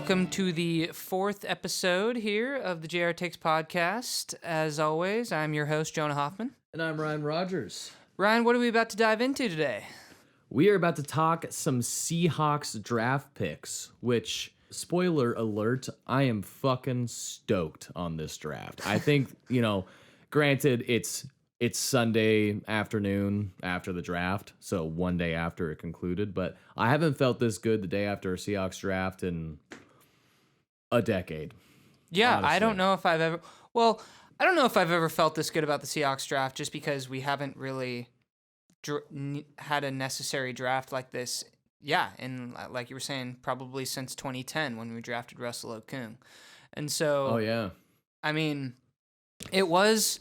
Welcome to the fourth episode here of the JR Takes podcast. As always, I'm your host, Jonah Hoffman. And I'm Ryan Rogers. Ryan, what are we about to dive into today? We are about to talk some Seahawks draft picks, which, spoiler alert, I am fucking stoked on this draft. I think, granted, it's Sunday afternoon after the draft, so one day after it concluded, but I haven't felt this good the day after a Seahawks draft in a decade. Yeah, honestly. I don't know if I've ever felt this good about the Seahawks draft, just because we haven't really had a necessary draft like this. Yeah, and like you were saying, probably since 2010 when we drafted Russell Okung. And so, Oh, yeah. I mean, it was...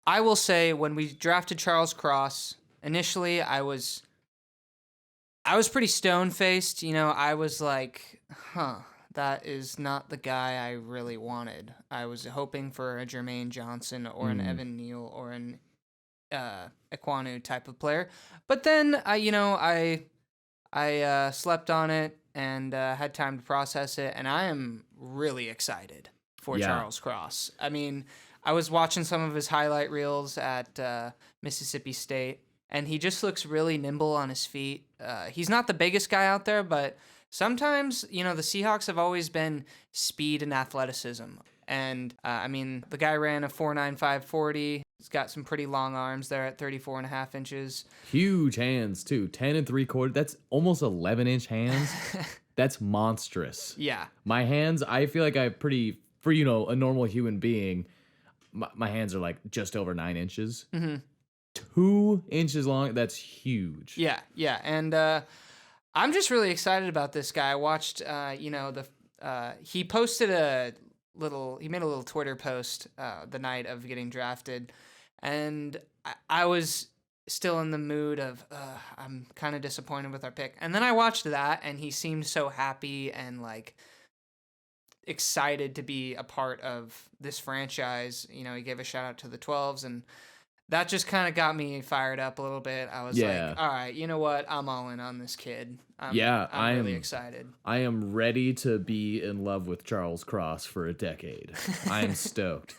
I will say, when we drafted Charles Cross, initially I was pretty stone-faced. I was like, that is not the guy I really wanted. I was hoping for a Jermaine Johnson or an Evan Neal or an Ekwonu type of player. But then, I slept on it and had time to process it, and I am really excited for Charles Cross. I mean, I was watching some of his highlight reels at Mississippi State, and he just looks really nimble on his feet. He's not the biggest guy out there, but sometimes, the Seahawks have always been speed and athleticism. And, the guy ran a 4.95 40. He's got some pretty long arms there at 34.5 inches. Huge hands, too. 10 3/4. That's almost 11-inch hands. That's monstrous. Yeah. My hands, I feel like for a normal human being, my hands are like just over 9 inches. Mm-hmm. 2 inches long. That's huge. Yeah. And I'm just really excited about this guy. I watched, he posted he made a little Twitter post the night of getting drafted. And I was still in the mood of, I'm kind of disappointed with our pick. And then I watched that, and he seemed so happy and like excited to be a part of this franchise. He gave a shout out to the 12s, and that just kind of got me fired up a little bit. I was like, all right, you know what? I'm all in on this kid. I'm really excited. I am ready to be in love with Charles Cross for a decade. I am stoked.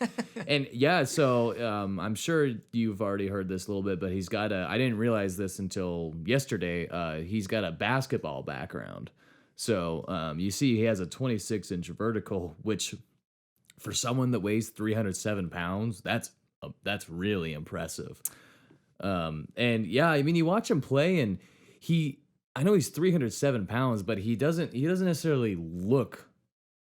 And so I'm sure you've already heard this a little bit, but I didn't realize this until yesterday. He's got a basketball background. So you see he has a 26-inch vertical, which for someone that weighs 307 pounds, that's really impressive. You watch him play, and I know he's 307 pounds, but he doesn't necessarily look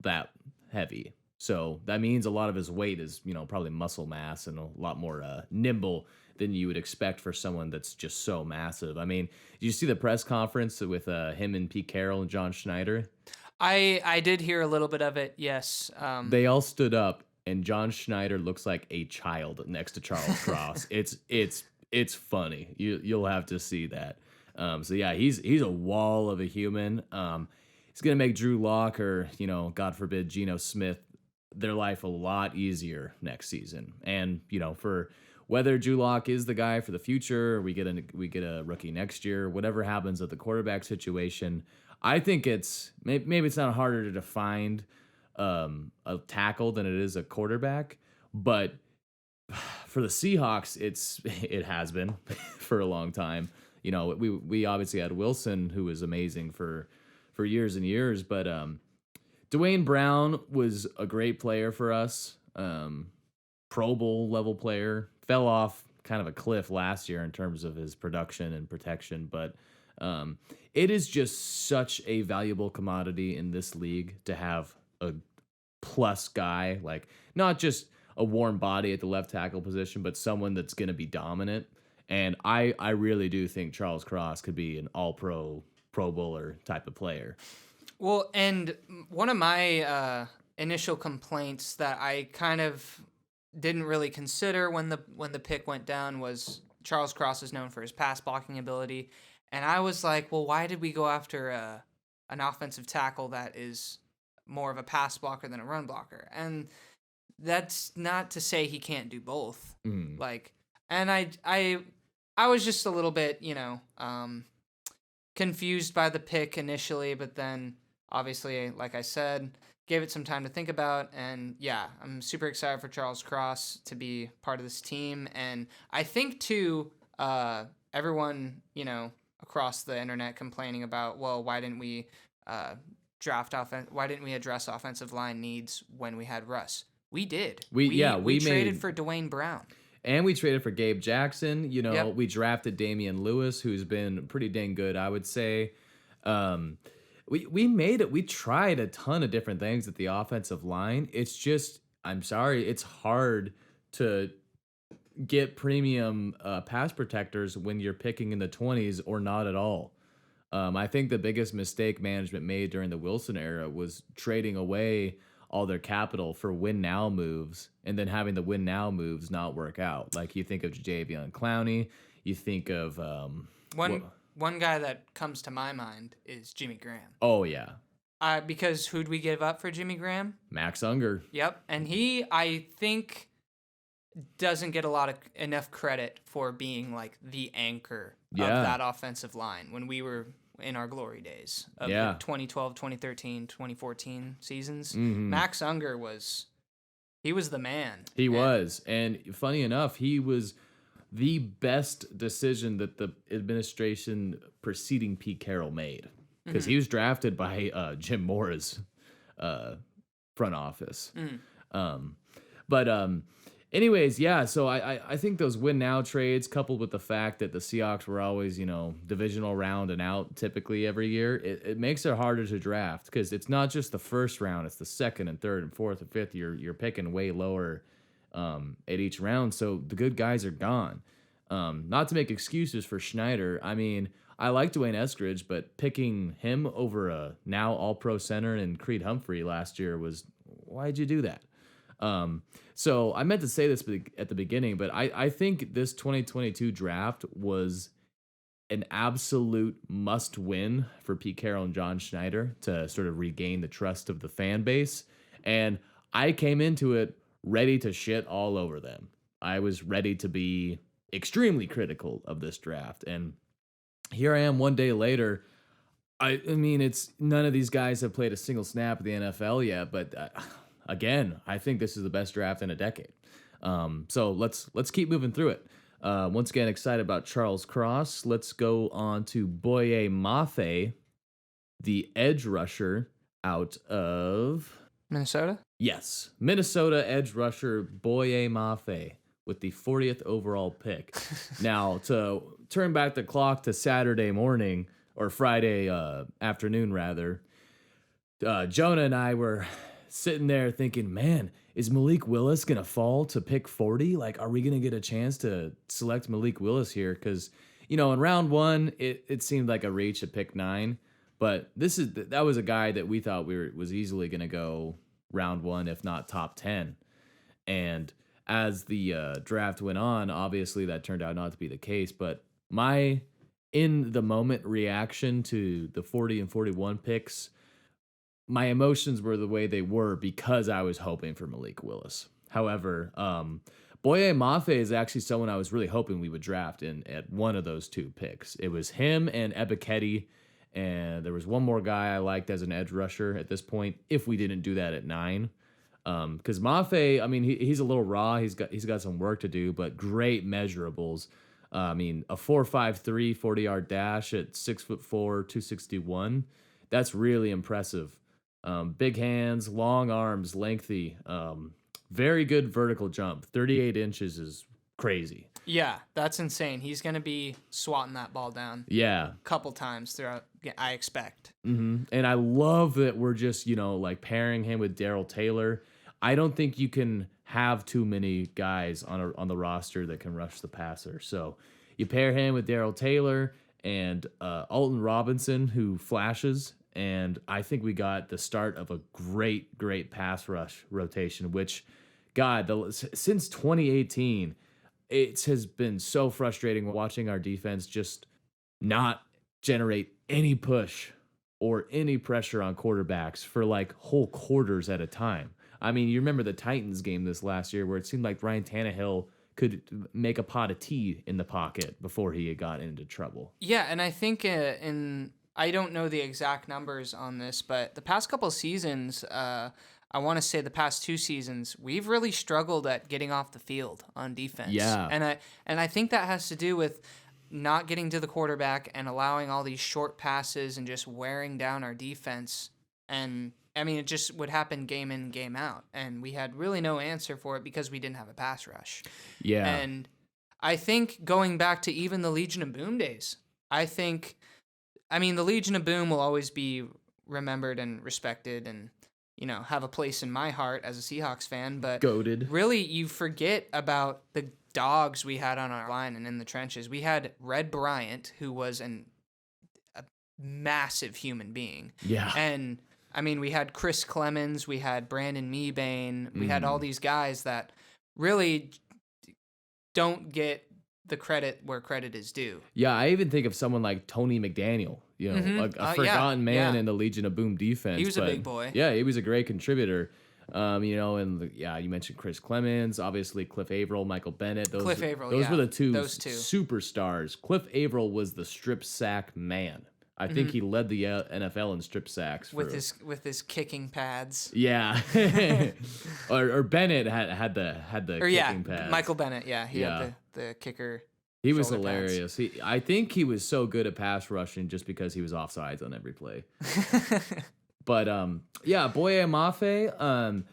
that heavy. So that means a lot of his weight is, probably muscle mass and a lot more nimble than you would expect for someone that's just so massive. I mean, did you see the press conference with him and Pete Carroll and John Schneider? I did hear a little bit of it, yes. They all stood up, and John Schneider looks like a child next to Charles Cross. It's funny. You'll have to see that. He's a wall of a human. He's gonna make Drew Lock or God forbid Geno Smith their life a lot easier next season. And for whether Drew Lock is the guy for the future, or we get a rookie next year, whatever happens at the quarterback situation, I think maybe it's not harder to find a tackle than it is a quarterback, but for the Seahawks, it has been for a long time. We obviously had Wilson, who was amazing for years and years, but Dwayne Brown was a great player for us, Pro Bowl level player. Fell off kind of a cliff last year in terms of his production and protection, but it is just such a valuable commodity in this league to have a plus guy, like not just a warm body at the left tackle position, but someone that's going to be dominant. And I really do think Charles Cross could be an all-pro, Pro Bowler type of player. Well, and one of my initial complaints that I kind of didn't really consider when the pick went down was Charles Cross is known for his pass blocking ability. And I was like, well, why did we go after an offensive tackle that is more of a pass blocker than a run blocker? And that's not to say he can't do both. And I was just a little bit, confused by the pick initially, but then obviously, like I said, gave it some time to think about. And yeah, I'm super excited for Charles Cross to be part of this team. And I think, too, everyone, across the internet complaining about, well, why didn't we why didn't we address offensive line needs when we had Russ? We did. We traded for Dwayne Brown. And we traded for Gabe Jackson. Yep. We drafted Damian Lewis, who's been pretty dang good, I would say. We made it. We tried a ton of different things at the offensive line. It's just, I'm sorry, it's hard to get premium pass protectors when you're picking in the 20s or not at all. I think the biggest mistake management made during the Wilson era was trading away all their capital for win now moves and then having the win now moves not work out. Like you think of Jadeveon Clowney, you think of one guy that comes to my mind is Jimmy Graham. Oh yeah. Because who'd we give up for Jimmy Graham? Max Unger. Yep, and he, I think, doesn't get enough credit for being like the anchor of that offensive line when we were in our glory days of the 2012, 2013, 2014 seasons. Mm-hmm. Max Unger was the man. He was. And funny enough, he was the best decision that the administration preceding Pete Carroll made because he was drafted by Jim Mora's front office. Anyways, yeah, so I think those win now trades, coupled with the fact that the Seahawks were always, divisional round and out typically every year, it makes it harder to draft because it's not just the first round, it's the second and third and fourth and fifth. You're picking way lower at each round, so the good guys are gone. Not to make excuses for Schneider. I mean, I like Dwayne Eskridge, but picking him over a now all-pro center and Creed Humphrey last year was, why'd you do that? So I meant to say this at the beginning, but I think this 2022 draft was an absolute must win for Pete Carroll and John Schneider to sort of regain the trust of the fan base. And I came into it ready to shit all over them. I was ready to be extremely critical of this draft. And here I am one day later. I mean, it's none of these guys have played a single snap of the NFL yet, but again, I think this is the best draft in a decade. So let's keep moving through it. Once again, excited about Charles Cross. Let's go on to Boye Mafe, the edge rusher out of Minnesota. Yes, Minnesota edge rusher Boye Mafe with the 40th overall pick. Now, to turn back the clock to Saturday morning or Friday afternoon, rather, Jonah and I were sitting there thinking, man, is Malik Willis going to fall to pick 40? Like, are we going to get a chance to select Malik Willis here? Because, in round one, it seemed like a reach at pick 9. But that was a guy that we thought was easily going to go round 1, if not top 10. And as the draft went on, obviously that turned out not to be the case. But my in-the-moment reaction to the 40 and 41 picks, my emotions were the way they were because I was hoping for Malik Willis. However, Boye Mafe is actually someone I was really hoping we would draft at one of those two picks. It was him and Ebiketie, and there was one more guy I liked as an edge rusher at this point, if we didn't do that at 9. Because Mafe, I mean, he's a little raw. He's got some work to do, but great measurables. I mean, a 4.53 40-yard dash at 6'4", 261. That's really impressive. Big hands, long arms, lengthy. Very good vertical jump. 38 inches is crazy. Yeah, that's insane. He's going to be swatting that ball down. Yeah. A couple times throughout, I expect. Mm-hmm. And I love that we're just, like pairing him with Darrell Taylor. I don't think you can have too many guys on the roster that can rush the passer. So you pair him with Darrell Taylor and Alton Robinson, who flashes. And I think we got the start of a great, great pass rush rotation, which, God, since 2018, it has been so frustrating watching our defense just not generate any push or any pressure on quarterbacks for like whole quarters at a time. I mean, you remember the Titans game this last year where it seemed like Ryan Tannehill could make a pot of tea in the pocket before he got into trouble. Yeah, and I think in I don't know the exact numbers on this, but the past couple seasons, I want to say the past 2 seasons, we've really struggled at getting off the field on defense. Yeah. And I think that has to do with not getting to the quarterback and allowing all these short passes and just wearing down our defense. And I mean, it just would happen game in, game out. And we had really no answer for it because we didn't have a pass rush. Yeah. And I think going back to even the Legion of Boom days, the Legion of Boom will always be remembered and respected and, have a place in my heart as a Seahawks fan. But goated. Really, you forget about the dogs we had on our line and in the trenches. We had Red Bryant, who was a massive human being. Yeah. And, we had Chris Clemens, we had Brandon Meebane, we had all these guys that really don't get the credit where credit is due. Yeah, I even think of someone like Tony McDaniel, a forgotten man in the Legion of Boom defense. He was a big boy. Yeah, he was a great contributor. You mentioned Chris Clemens, obviously Cliff Averill, Michael Bennett. Those were the two superstars. Cliff Averill was the strip sack man. I think he led the NFL in strip sacks with his kicking pads. Yeah, or Bennett had the kicking pads. Michael Bennett. Yeah, he had the kicker. He was hilarious. I think he was so good at pass rushing just because he was offsides on every play. But Boye Amafe.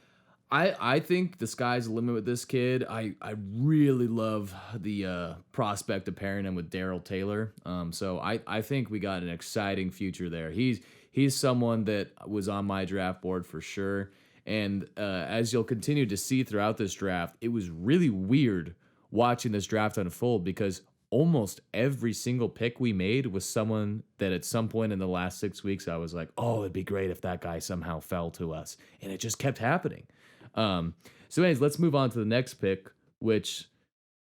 I think the sky's the limit with this kid. I really love the prospect of pairing him with Darrell Taylor. So I think we got an exciting future there. He's someone that was on my draft board for sure. And as you'll continue to see throughout this draft, it was really weird watching this draft unfold because almost every single pick we made was someone that at some point in the last 6 weeks I was like, oh, it'd be great if that guy somehow fell to us. And it just kept happening. So anyways, let's move on to the next pick, which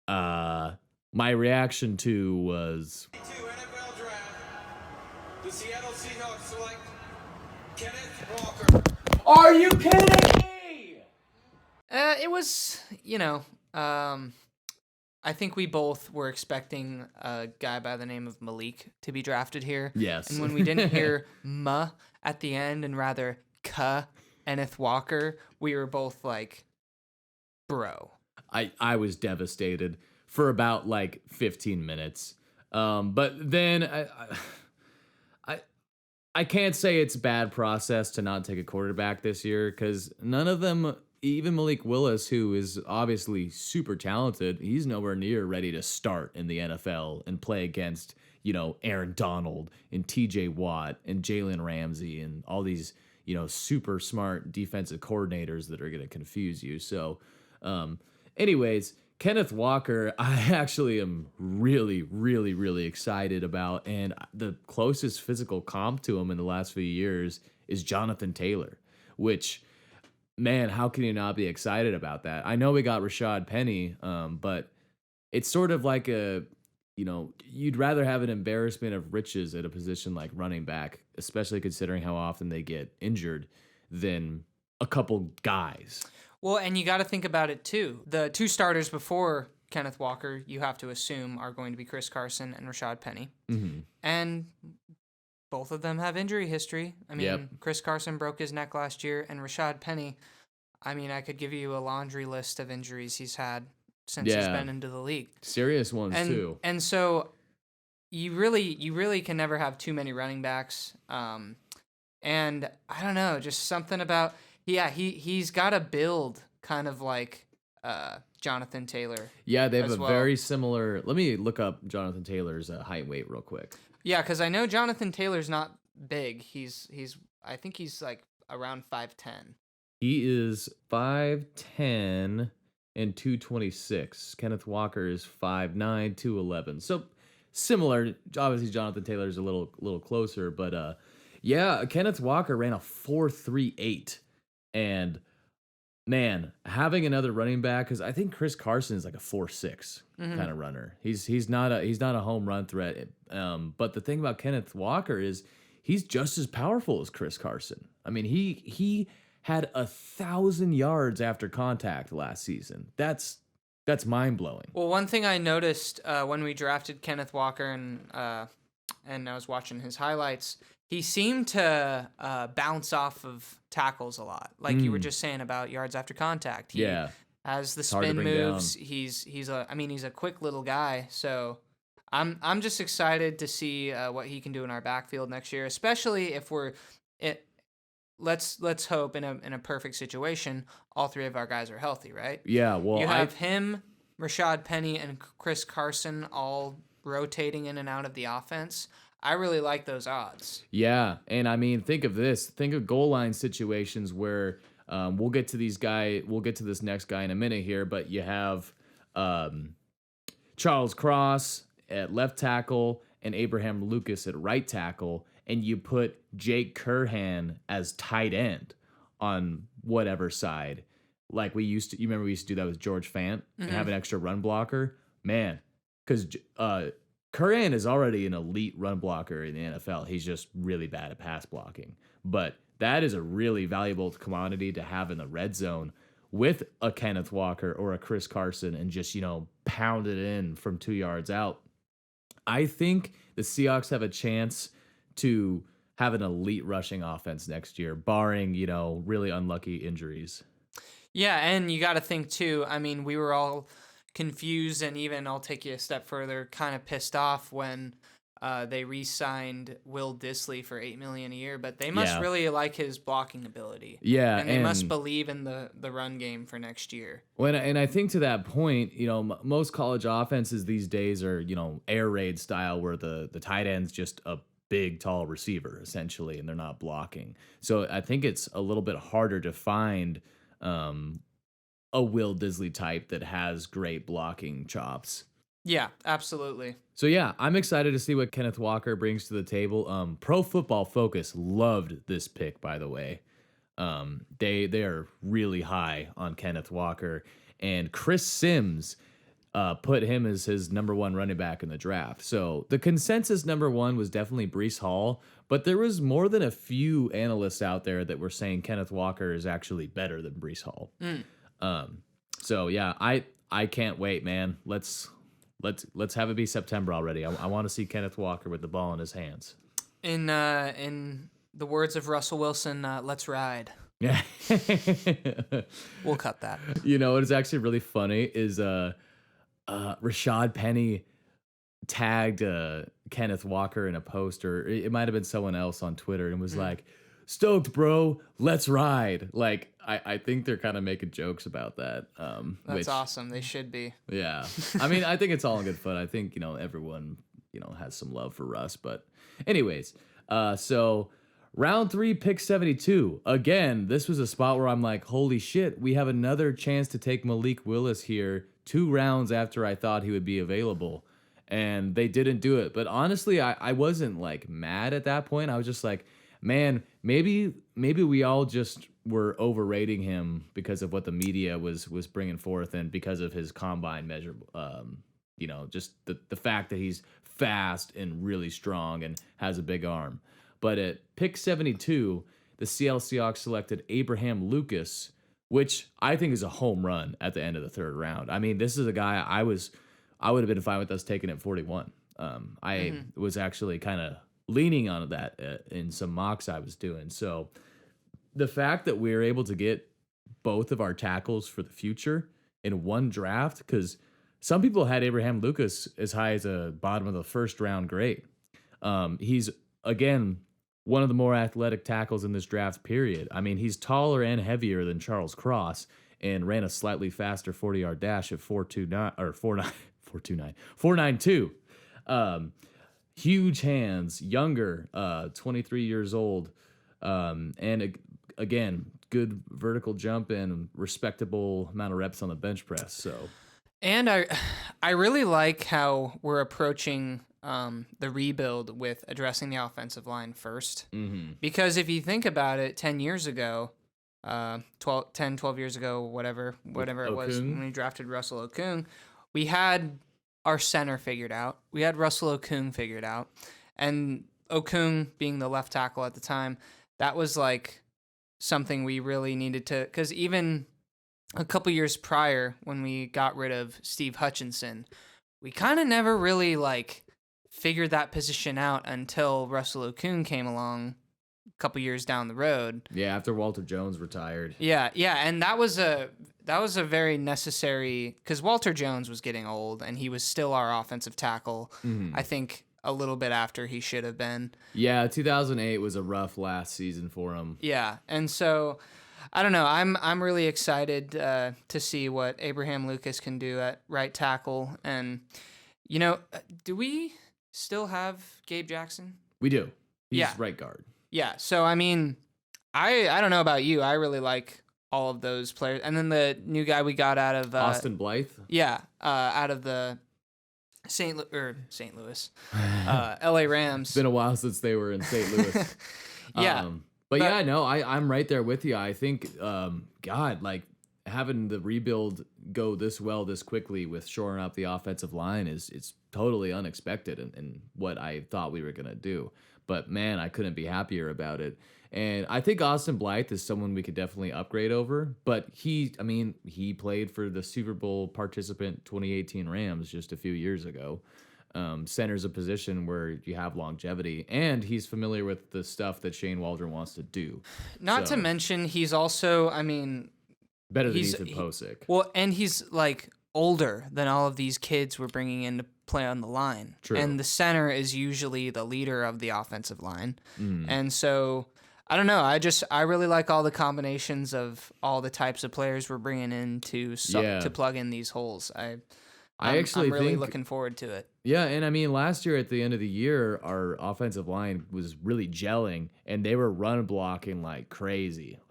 my reaction to was... NFL draft, the Seattle Seahawks select Kenneth Walker. Are you kidding me? It was, I think we both were expecting a guy by the name of Malik to be drafted here. Yes. And when we didn't hear "ma" at the end and rather Kenneth Walker, we were both like, bro. I was devastated for about 15 minutes. But then I can't say it's a bad process to not take a quarterback this year because none of them, even Malik Willis, who is obviously super talented, he's nowhere near ready to start in the NFL and play against, Aaron Donald and TJ Watt and Jalen Ramsey and all these, super smart defensive coordinators that are going to confuse you. So, anyways, Kenneth Walker, I actually am really, really, really excited about. And the closest physical comp to him in the last few years is Jonathan Taylor, which... man, how can you not be excited about that? I know we got Rashad Penny, but it's sort of like you'd rather have an embarrassment of riches at a position like running back, especially considering how often they get injured, than a couple guys. Well, and you got to think about it too. The two starters before Kenneth Walker, you have to assume, are going to be Chris Carson and Rashad Penny. Mm-hmm. And both of them have injury history. Chris Carson broke his neck last year, and Rashad Penny, I could give you a laundry list of injuries he's had since he's been into the league. Serious ones, too. And so you really can never have too many running backs. And I don't know, just something about, he's got a build kind of like Jonathan Taylor. Yeah, they have a very similar... Let me look up Jonathan Taylor's height and weight real quick. Yeah, because I know Jonathan Taylor's not big. I think he's around 5'10". He is 5'10" and 226. Kenneth Walker is 5'9", 211. So similar. Obviously, Jonathan Taylor is a little closer, but Kenneth Walker ran a 4.38, and man, having another running back, because I think Chris Carson is like a 4.6 kind of runner. He's not a home run threat. But the thing about Kenneth Walker is he's just as powerful as Chris Carson. He had 1,000 yards after contact last season. That's mind blowing. Well, one thing I noticed when we drafted Kenneth Walker and and I was watching his highlights. He seemed to bounce off of tackles a lot, like you were just saying about yards after contact. He has the hard to spin bring moves. down. He's a quick little guy. So I'm just excited to see what he can do in our backfield next year, especially if we're it. Let's hope in a perfect situation, all three of our guys are healthy, right? Yeah, well, You have him, Rashad Penny, and Chris Carson all rotating in and out of the offense. I really like those odds. Yeah, and I mean, think of this. Think of goal line situations where we'll get to this next guy in a minute here, but you have Charles Cross at left tackle and Abraham Lucas at right tackle, and you put Jake Curhan as tight end on whatever side. Like you remember we used to do that with George Fant and have an extra run blocker? Man, because Curhan is already an elite run blocker in the NFL. He's just really bad at pass blocking. But that is a really valuable commodity to have in the red zone with a Kenneth Walker or a Chris Carson and just, pound it in from 2 yards out. I think the Seahawks have a chance to have an elite rushing offense next year, barring, really unlucky injuries. Yeah, and you got to think too. I mean, we were all confused, and even I'll take you a step further, kind of pissed off when they re-signed Will Dissly for $8 million a year. But they must really like his blocking ability. Yeah, and they must believe in the run game for next year. And I think to that point, most college offenses these days are air raid style, where the tight end's just a big tall receiver essentially, and they're not blocking. So I think it's a little bit harder to find a Will Dissly type that has great blocking chops. Yeah, absolutely. So yeah, I'm excited to see what Kenneth Walker brings to the table. Pro Football Focus loved this pick, by the way. They are really high on Kenneth Walker, and Chris Sims put him as his number one running back in the draft. So the consensus number one was definitely Breece Hall, but there was more than a few analysts out there that were saying Kenneth Walker is actually better than Breece Hall. So yeah, I can't wait, man. Let's have it be September already. I want to see Kenneth Walker with the ball in his hands. In the words of Russell Wilson, let's ride. Yeah. We'll cut that. What is actually really funny is Rashad Penny tagged Kenneth Walker in a post, or it might have been someone else on Twitter, and was like, "Stoked, bro, let's ride." Like, I think they're kind of making jokes about that. That's awesome. They should be. Yeah. I mean, I think it's all in good fun. I think, everyone, has some love for Russ. But anyways, so round 3, pick 72. Again, this was a spot where I'm like, holy shit, we have another chance to take Malik Willis here 2 rounds after I thought he would be available. And they didn't do it. But honestly, I wasn't like mad at that point. I was just like, man, maybe we all just were overrating him because of what the media was bringing forth, and because of his combine measure. Just the fact that he's fast and really strong and has a big arm. But at pick 72, the Seattle Seahawks selected Abraham Lucas, which I think is a home run at the end of the 3rd round. I mean, this is a guy I would have been fine with us taking at 41. I was actually kind of leaning on that in some mocks I was doing. So the fact that we were able to get both of our tackles for the future in one draft, because some people had Abraham Lucas as high as a bottom of the 1st round grade. He's, again, one of the more athletic tackles in this draft period. I mean, he's taller and heavier than Charles Cross and ran a slightly faster 40-yard dash at 4.92. Huge hands, younger, 23 years old, and again, good vertical jump and respectable amount of reps on the bench press. So, and I really like how we're approaching the rebuild with addressing the offensive line first. Because if you think about it, 10 years ago, 12 years ago, whatever it was, when we drafted Russell Okung, we had our center figured out. We had Russell Okung figured out. And Okung being the left tackle at the time, that was like something we really needed to, because even a couple years prior when we got rid of Steve Hutchinson, we kind of never really like figured that position out until Russell Okung came along a couple years down the road. Yeah, after Walter Jones retired. Yeah, and that was a very necessary, because Walter Jones was getting old and he was still our offensive tackle. I think a little bit after he should have been. Yeah, 2008 was a rough last season for him. Yeah, and so I don't know. I'm really excited to see what Abraham Lucas can do at right tackle. And do we still have Gabe Jackson? We do. He's Yeah. right guard. Yeah. So I mean, I don't know about you. I really like all of those players. And then the new guy we got out of Austin Blythe. Yeah, out of the St. Louis, LA Rams. It's been a while since they were in St. Louis. Yeah. But yeah, no, I'm right there with you. I think, God, like having the rebuild go this well this quickly with shoring up the offensive line it's totally unexpected and what I thought we were gonna do. But man, I couldn't be happier about it. And I think Austin Blythe is someone we could definitely upgrade over. But he played for the Super Bowl participant 2018 Rams just a few years ago. Center's a position where you have longevity, and he's familiar with the stuff that Shane Waldron wants to do. Not to mention, he's also, Better than he's Ethan Posick. Well, and he's like older than all of these kids we're bringing in to play on the line. True. And the center is usually the leader of the offensive line. And so I don't know. I really like all the combinations of all the types of players we're bringing in to plug in these holes. I'm really looking forward to it. Yeah, and last year at the end of the year, our offensive line was really gelling, and they were run blocking like crazy.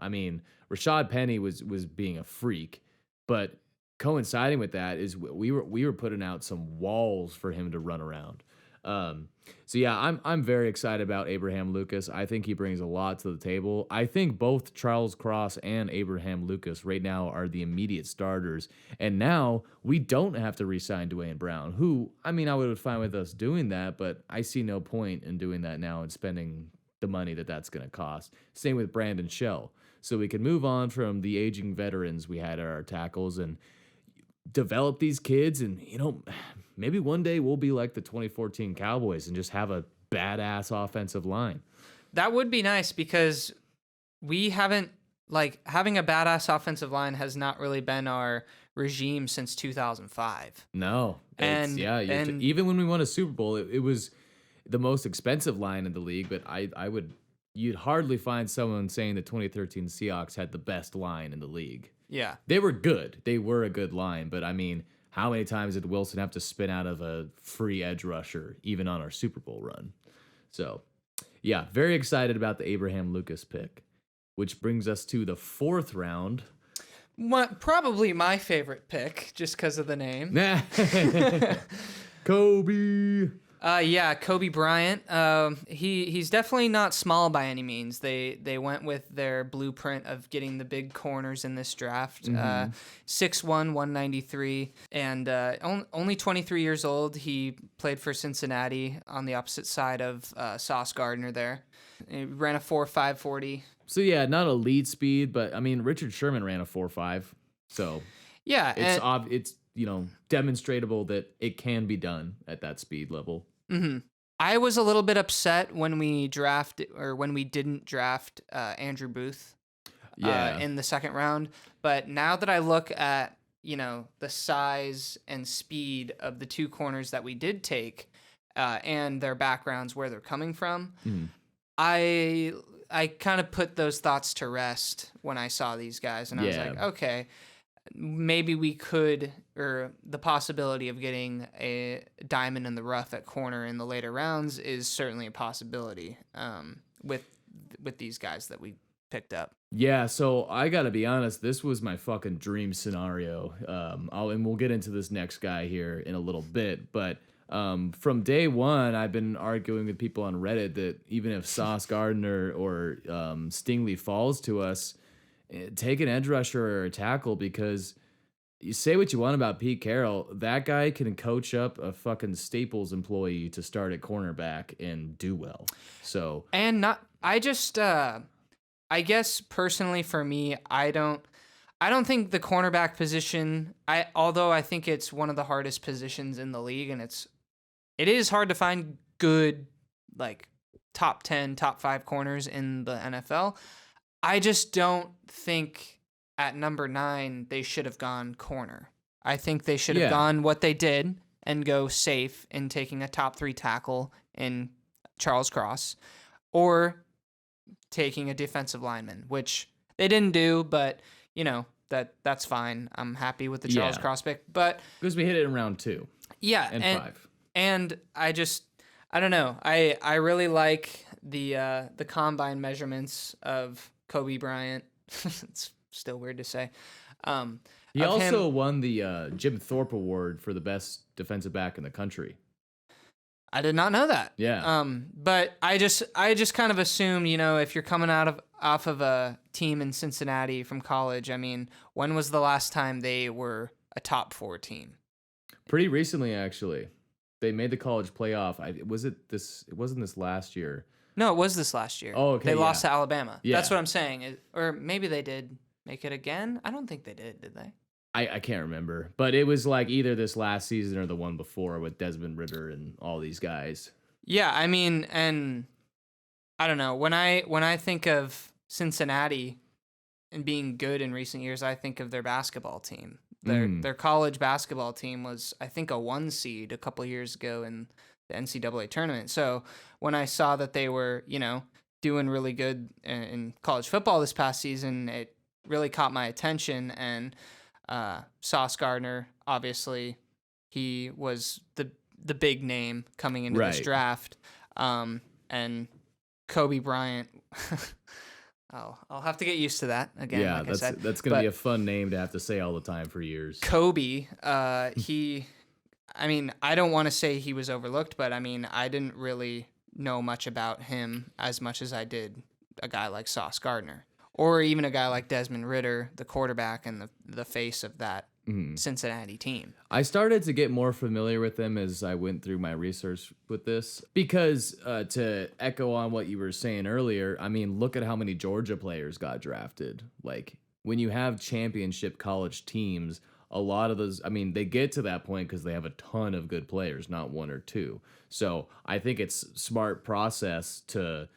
Rashad Penny was being a freak, but coinciding with that is we were putting out some walls for him to run around. So yeah, I'm very excited about Abraham Lucas. I think he brings a lot to the table. I think both Charles Cross and Abraham Lucas right now are the immediate starters. And now we don't have to re-sign Dwayne Brown, who, I would have fine with us doing that, but I see no point in doing that now and spending the money that's going to cost. Same with Brandon Shell. So we can move on from the aging veterans we had at our tackles and develop these kids, and maybe one day we'll be like the 2014 Cowboys and just have a badass offensive line. That would be nice, because we haven't, having a badass offensive line has not really been our regime since 2005. No. And even when we won a Super Bowl, it was the most expensive line in the league, but you'd hardly find someone saying the 2013 Seahawks had the best line in the league. Yeah. They were good. They were a good line, but how many times did Wilson have to spin out of a free edge rusher, even on our Super Bowl run? So, yeah, very excited about the Abraham Lucas pick, which brings us to the 4th round. Probably my favorite pick, just because of the name. Kobe. Kobe Bryant. He's definitely not small by any means. They went with their blueprint of getting the big corners in this draft. 6'1", 193, and only 23 years old. He played for Cincinnati on the opposite side of Sauce Gardner there. He ran a 4.5 40. So yeah, not elite speed, but Richard Sherman ran a 4.5. So yeah, it's demonstrable that it can be done at that speed level. Mm-hmm. I was a little bit upset when we didn't draft Andrew Booth in the 2nd round. But now that I look at, the size and speed of the 2 corners that we did take and their backgrounds, where they're coming from, I kind of put those thoughts to rest when I saw these guys. And I was like, okay, maybe we could, or the possibility of getting a diamond in the rough at corner in the later rounds is certainly a possibility with these guys that we picked up. Yeah, so I gotta be honest, this was my fucking dream scenario. And we'll get into this next guy here in a little bit, but from day one, I've been arguing with people on Reddit that even if Sauce Gardner or Stingley falls to us, take an edge rusher or a tackle, because you say what you want about Pete Carroll, that guy can coach up a fucking Staples employee to start at cornerback and do well. So, and I guess personally for me, I don't think the cornerback position, although I think it's one of the hardest positions in the league, and it's it is hard to find good, like, top 10, top 5 corners in the NFL. I just don't think at number 9 they should have gone corner. I think they should have gone what they did and go safe in taking a top 3 tackle in Charles Cross, or taking a defensive lineman, which they didn't do, but that's fine. I'm happy with the Charles Cross pick, but because we hit it in round 2. Yeah, and 5. And I don't know. I really like the combine measurements of Kobe Bryant. It's still weird to say. He also won the Jim Thorpe Award for the best defensive back in the country. I did not know that. Yeah. But I just kind of assumed, if you're coming off of a team in Cincinnati from college, I mean, when was the last time they were a top 4 team? Pretty recently, actually. They made the college playoff. It wasn't this last year. No, it was this last year. Oh, okay. They lost to Alabama. Yeah. That's what I'm saying. Or maybe they did make it again. I don't think they did they? I can't remember. But it was like either this last season or the one before with Desmond Ridder and all these guys. Yeah, I mean, and I don't know. When I think of Cincinnati and being good in recent years, I think of their basketball team. Their college basketball team was, I think, a 1 seed a couple of years ago in the NCAA tournament. So when I saw that they were, doing really good in college football this past season, it really caught my attention. And Sauce Gardner, obviously, he was the big name coming into this draft. And Kobe Bryant. I'll have to get used to that again. Yeah, like I said. That's gonna be a fun name to have to say all the time for years. Kobe, I don't want to say he was overlooked, but I mean, I didn't really know much about him as much as I did a guy like Sauce Gardner, or even a guy like Desmond Ridder, the quarterback and the face of that Cincinnati team. I started to get more familiar with them as I went through my research with this, because to echo on what you were saying earlier, I mean, look at how many Georgia players got drafted. Like, when you have championship college teams, a lot of those, I mean, they get to that point because they have a ton of good players, not 1 or 2. So I think it's smart process to,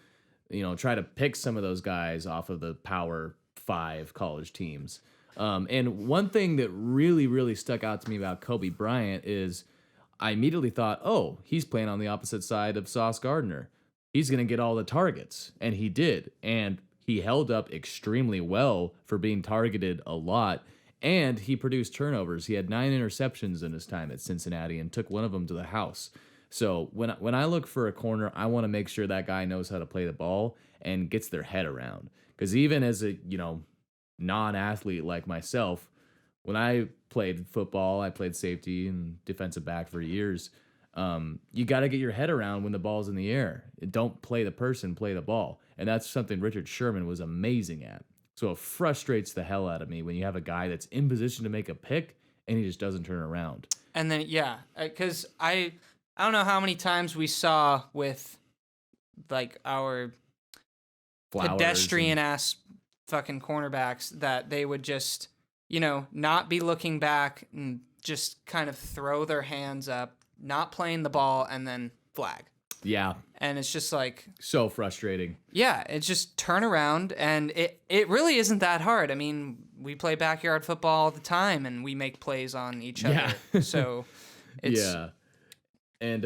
try to pick some of those guys off of the Power 5 college teams. And one thing that really, really stuck out to me about Kobe Bryant is I immediately thought, oh, he's playing on the opposite side of Sauce Gardner. He's going to get all the targets. And he did. And he held up extremely well for being targeted a lot. And he produced turnovers. He had 9 interceptions in his time at Cincinnati and took one of them to the house. So when I look for a corner, I want to make sure that guy knows how to play the ball and gets their head around. Because even as a, non-athlete like myself, when I played football, I played safety and defensive back for years. You got to get your head around when the ball's in the air. Don't play the person, play the ball. And that's something Richard Sherman was amazing at. So it frustrates the hell out of me when you have a guy that's in position to make a pick and he just doesn't turn around. And then, because I don't know how many times we saw with, like, our pedestrian-ass fucking cornerbacks that they would just, not be looking back and just kind of throw their hands up, not playing the ball, and then flag. Yeah. And it's just like... so frustrating. Yeah, it's just turn around, and it really isn't that hard. I mean, we play backyard football all the time, and we make plays on each other. So it's... Yeah. And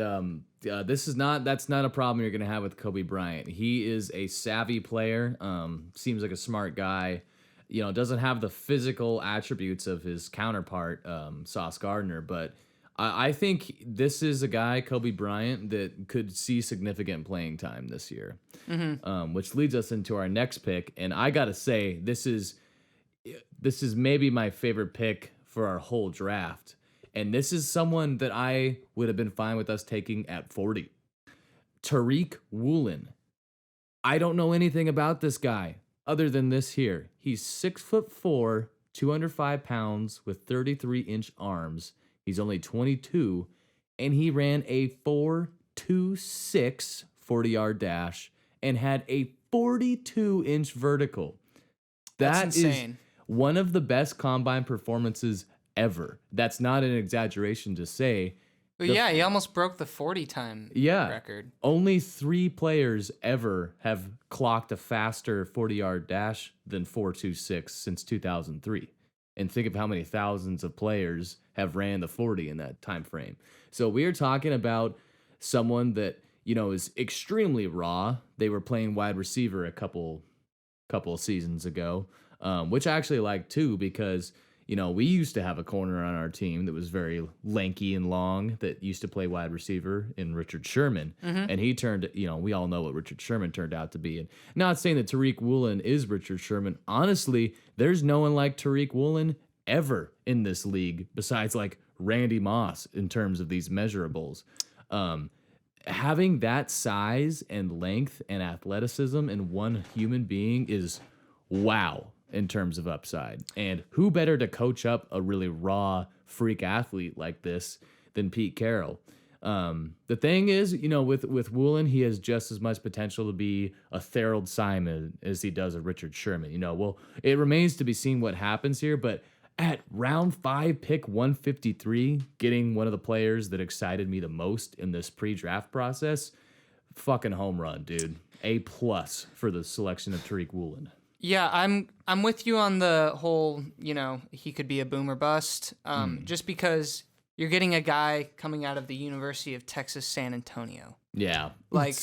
that's not a problem you're going to have with Kobe Bryant. He is a savvy player, seems like a smart guy, doesn't have the physical attributes of his counterpart, Sauce Gardner, but I think this is a guy, Kobe Bryant, that could see significant playing time this year, which leads us into our next pick. And I got to say, this is maybe my favorite pick for our whole draft. And this is someone that I would have been fine with us taking at 40. Tariq Woolen. I don't know anything about this guy other than this here. He's 6'4", 205 pounds with 33-inch arms. He's only 22, and he ran a 4.26 40-yard dash and had a 42-inch vertical. That's insane. Is one of the best combine performances ever. That's not an exaggeration to say. But yeah, he almost broke the 40-time record. Only 3 players ever have clocked a faster 40-yard dash than 4.26 since 2003. And think of how many thousands of players have ran the 40 in that time frame. So we are talking about someone that, is extremely raw. They were playing wide receiver a couple of seasons ago, which I actually like too, because we used to have a corner on our team that was very lanky and long that used to play wide receiver in Richard Sherman. And he turned, we all know what Richard Sherman turned out to be. And not saying that Tariq Woolen is Richard Sherman. Honestly, there's no one like Tariq Woolen ever in this league besides like Randy Moss in terms of these measurables. Having that size and length and athleticism in one human being is wow in terms of upside. And who better to coach up a really raw freak athlete like this than Pete Carroll? The thing is, with Woolen, he has just as much potential to be a Thorold Simon as he does a Richard Sherman. Well, it remains to be seen what happens here, but at round 5, pick 153, getting one of the players that excited me the most in this pre-draft process, fucking home run, dude. A+ for the selection of Tariq Woolen. Yeah, I'm with you on the whole, he could be a boom or bust, just because you're getting a guy coming out of the University of Texas San Antonio. Yeah. Like,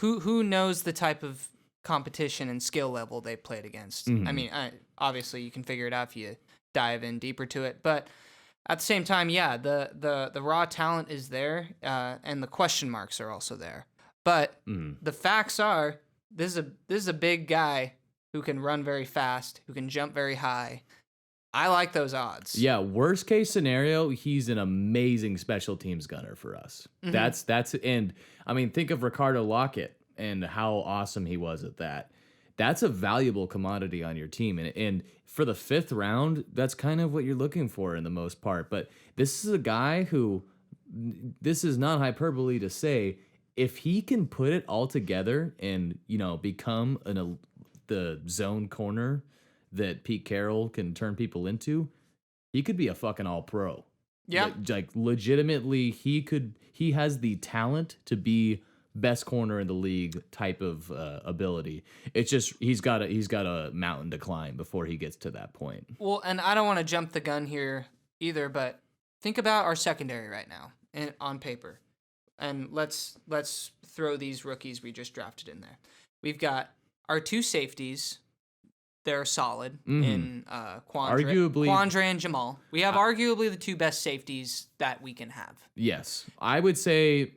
who knows the type of competition and skill level they played against? I mean, obviously you can figure it out if you dive in deeper to it, but at the same time, yeah, the raw talent is there, and the question marks are also there. But the facts are, this is a big guy who can run very fast, who can jump very high. I like those odds. Yeah, worst case scenario, he's an amazing special teams gunner for us. That's and I mean, think of Ricardo Lockett and how awesome he was at that. That's a valuable commodity on your team. And for the 5th round, that's kind of what you're looking for in the most part. But this is a guy who, this is not hyperbole to say, if he can put it all together and, become the zone corner that Pete Carroll can turn people into, he could be a fucking all-pro. Yeah. Like legitimately, he has the talent to be best corner in the league type of ability. It's just he's got a mountain to climb before he gets to that point. Well, and I don't want to jump the gun here either, but think about our secondary right now on paper. And let's throw these rookies we just drafted in there. We've got our 2 safeties. They're solid in Quandre and Jamal. We have arguably the 2 best safeties that we can have. Yes. I would say,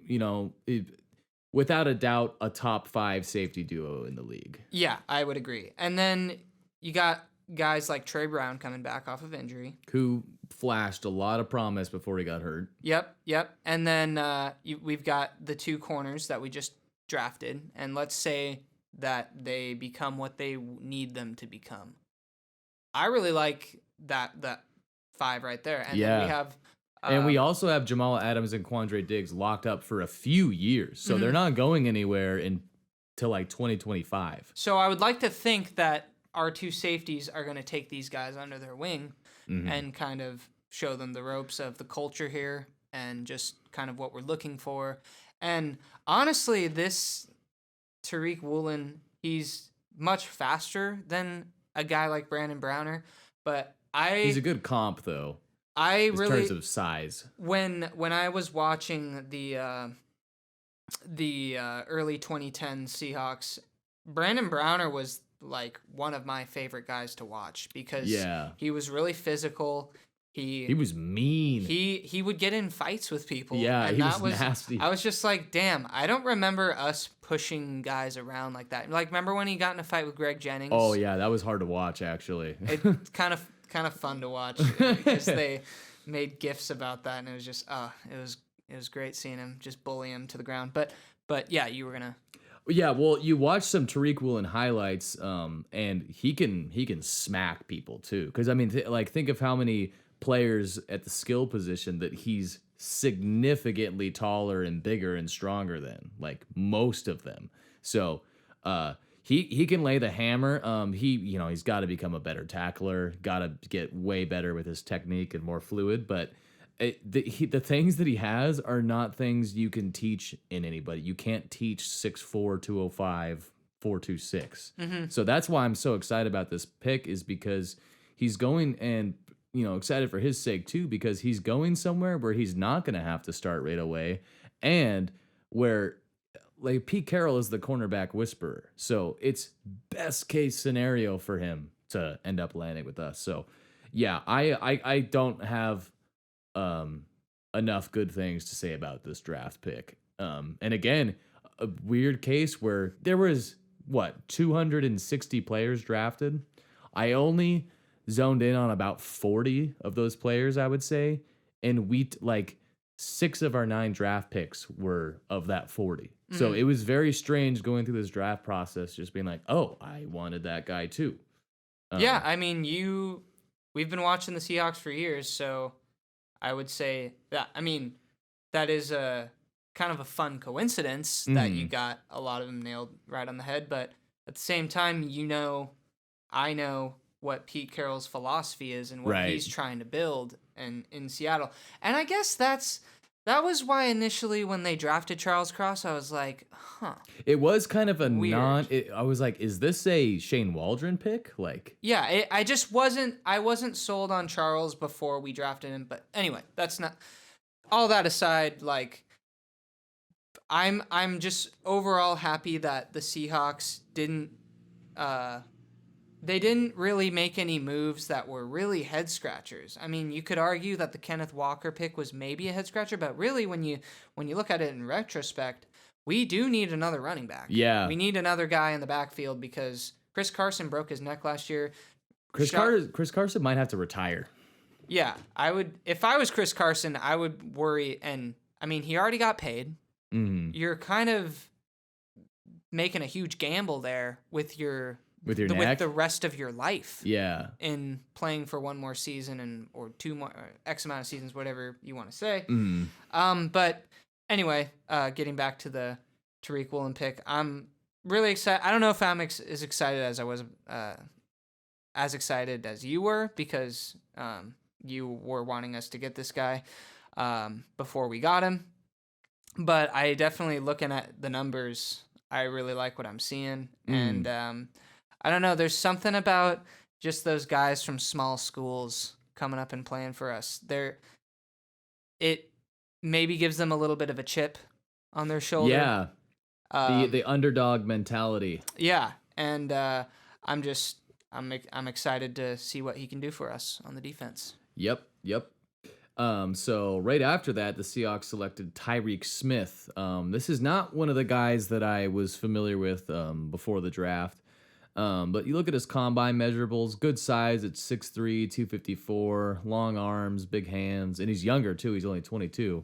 without a doubt, a top 5 safety duo in the league. Yeah, I would agree. And then you got guys like Trey Brown coming back off of injury, who flashed a lot of promise before he got hurt. Yep. And then we've got the 2 corners that we just drafted, and let's say that they become what they need them to become. I really like that 5 right there. And then we have... and we also have Jamal Adams and Quandre Diggs locked up for a few years, so they're not going anywhere until like 2025. So I would like to think that our 2 safeties are going to take these guys under their wing and kind of show them the ropes of the culture here and just kind of what we're looking for. And honestly, this Tariq Woolen, he's much faster than a guy like Brandon Browner, but he's a good comp though. In terms of size. When I was watching the early 2010 Seahawks, Brandon Browner was like one of my favorite guys to watch because he was really physical. He was mean. He would get in fights with people. Yeah, and he was nasty. I was just like, damn, I don't remember us pushing guys around like that. Like, remember when he got in a fight with Greg Jennings? Oh yeah, that was hard to watch actually. It's kind of fun to watch because they made GIFs about that, and it was just it was great seeing him just bully him to the ground. But yeah, you were gonna. Yeah, well, you watch some Tariq Woolen highlights, and he can smack people too. Because I mean, think of how many players at the skill position that he's significantly taller and bigger and stronger than, like most of them. So he can lay the hammer. He's got to become a better tackler, got to get way better with his technique and more fluid. But The things that he has are not things you can teach in anybody. You can't teach 6'4", 205, 426. So that's why I'm so excited about this pick, is because he's going, and excited for his sake too, because he's going somewhere where he's not going to have to start right away, and where like Pete Carroll is the cornerback whisperer. So it's best case scenario for him to end up landing with us. So yeah, I don't have enough good things to say about this draft pick. And again, a weird case where there was 260 players drafted. I only zoned in on about 40 of those players, I would say, and 6 of our 9 draft picks were of that 40. So it was very strange going through this draft process, just being like, oh, I wanted that guy too. Yeah, I mean, we've been watching the Seahawks for years, so I would say that, I mean, that is a kind of a fun coincidence that you got a lot of them nailed right on the head, but at the same time, I know what Pete Carroll's philosophy is and what he's trying to build in Seattle. And I guess that was why initially when they drafted Charles Cross, I was like, huh. It was kind of a weird. I was like, is this a Shane Waldron pick? Like, yeah, I wasn't sold on Charles before we drafted him. But anyway, that's not, all that aside, like, I'm just overall happy that the Seahawks didn't really make any moves that were really head scratchers. I mean, you could argue that the Kenneth Walker pick was maybe a head scratcher, but really when you look at it in retrospect, we do need another running back. Yeah. We need another guy in the backfield because Chris Carson broke his neck last year. Chris Carson might have to retire. Yeah, if I was Chris Carson, I would worry, and I mean, he already got paid. You're kind of making a huge gamble there with neck? with the rest of your life. Yeah. In playing for one more season or 2 more, or X amount of seasons, whatever you want to say. But anyway, getting back to the Tariq Woolen pick, I'm really excited. I don't know if I'm as excited as I was, as excited as you were, because you were wanting us to get this guy before we got him. But I definitely, looking at the numbers, I really like what I'm seeing. And I don't know, there's something about just those guys from small schools coming up and playing for us. It maybe gives them a little bit of a chip on their shoulder. Yeah. The underdog mentality. Yeah. And I'm excited to see what he can do for us on the defense. Yep. So right after that, the Seahawks selected Tyrek Smith. This is not one of the guys that I was familiar with before the draft. But you look at his combine measurables, good size at 6'3", 254, long arms, big hands, and he's younger too. He's only 22.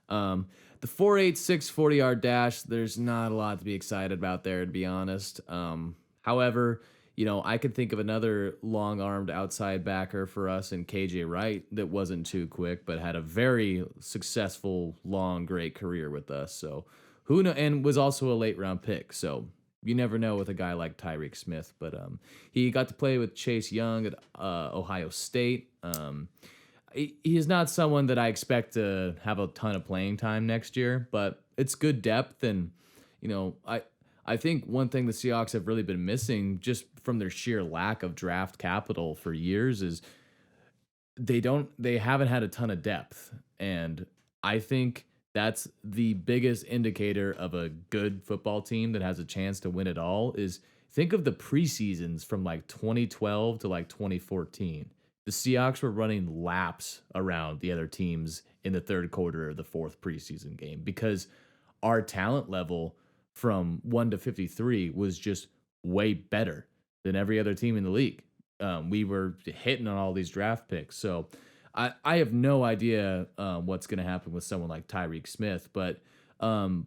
The 4.86 40-yard dash, there's not a lot to be excited about there, to be honest. However, I could think of another long-armed outside backer for us in KJ Wright that wasn't too quick, but had a very successful, long, great career with us. So who knows? And was also a late-round pick. So you never know with a guy like Tyrek Smith. But he got to play with Chase Young at Ohio State. He is not someone that I expect to have a ton of playing time next year, but it's good depth. And I think one thing the Seahawks have really been missing, just from their sheer lack of draft capital for years, is they haven't had a ton of depth. And I think that's the biggest indicator of a good football team that has a chance to win it all. Is think of the preseasons from like 2012 to like 2014. The Seahawks were running laps around the other teams in the third quarter of the fourth preseason game because our talent level from 1 to 53 was just way better than every other team in the league. We were hitting on all these draft picks. So I have no idea what's going to happen with someone like Tyrek Smith. But one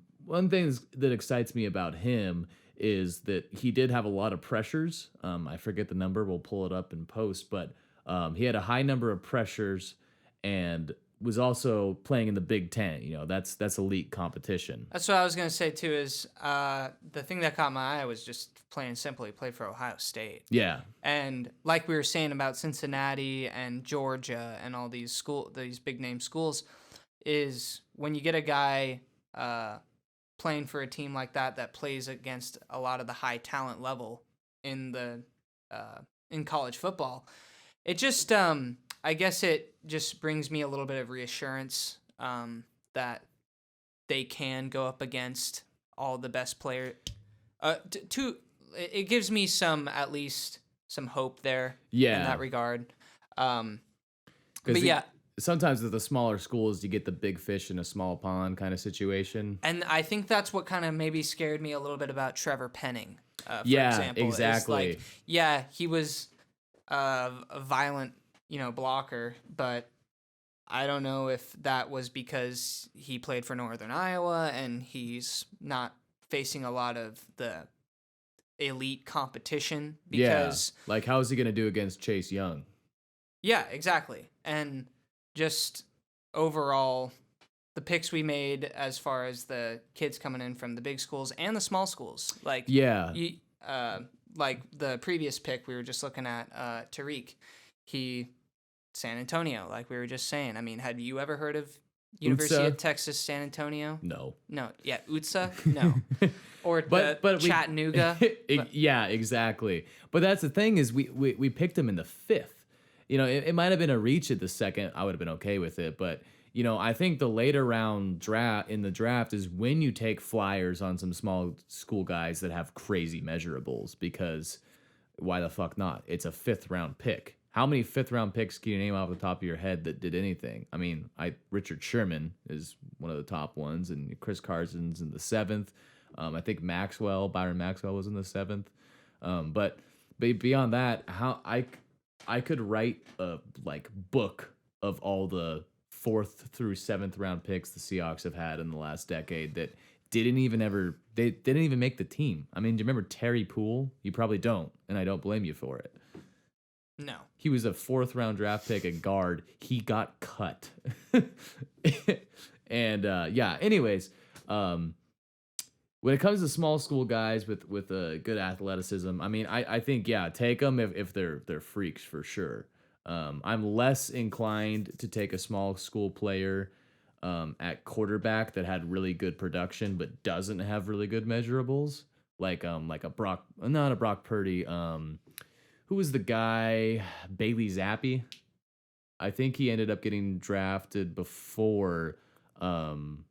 thing that excites me about him is that he did have a lot of pressures. I forget the number. We'll pull it up in post. But he had a high number of pressures. And was also playing in the Big Ten. You know, that's elite competition. That's what I was gonna say too. Is the thing that caught my eye was just plain and simply played for Ohio State. Yeah, And like we were saying about Cincinnati and Georgia and all these big name schools, is when you get a guy playing for a team like that plays against a lot of the high talent level in college football, it just I guess it just brings me a little bit of reassurance that they can go up against all the best players. It gives me at least some hope there. Yeah. In that regard. Sometimes with the smaller schools, you get the big fish in a small pond kind of situation. And I think that's what kind of maybe scared me a little bit about Trevor Penning. For example, exactly. He was a violent, blocker, but I don't know if that was because he played for Northern Iowa and he's not facing a lot of the elite competition. Because like how is he going to do against Chase Young? Yeah, exactly. And just overall, the picks we made as far as the kids coming in from the big schools and the small schools, like like the previous pick we were just looking at, Tariq, San Antonio, like we were just saying. I mean, had you ever heard of University of Texas San Antonio? No. Yeah, UTSA? No. Or Chattanooga? Yeah, exactly. But that's the thing is we picked him in the 5th. It might have been a reach at the 2nd. I would have been okay with it. But, I think the later round draft is when you take flyers on some small school guys that have crazy measurables, because why the fuck not? It's a 5th round pick. How many 5th round picks can you name off the top of your head that did anything? I mean, Richard Sherman is one of the top ones, and Chris Carson's in the 7th. I think Byron Maxwell was in the 7th. But beyond that, how I could write a book of all the 4th through 7th round picks the Seahawks have had in the last decade that didn't even make the team. I mean, do you remember Terry Poole? You probably don't, and I don't blame you for it. No. He was a 4th round draft pick at guard. He got cut. And anyways, when it comes to small school guys with good athleticism, I mean, I think take them if they're freaks for sure. I'm less inclined to take a small school player at quarterback that had really good production but doesn't have really good measurables, like a Brock Purdy. Who was the guy? Bailey Zappi. I think he ended up getting drafted before Sam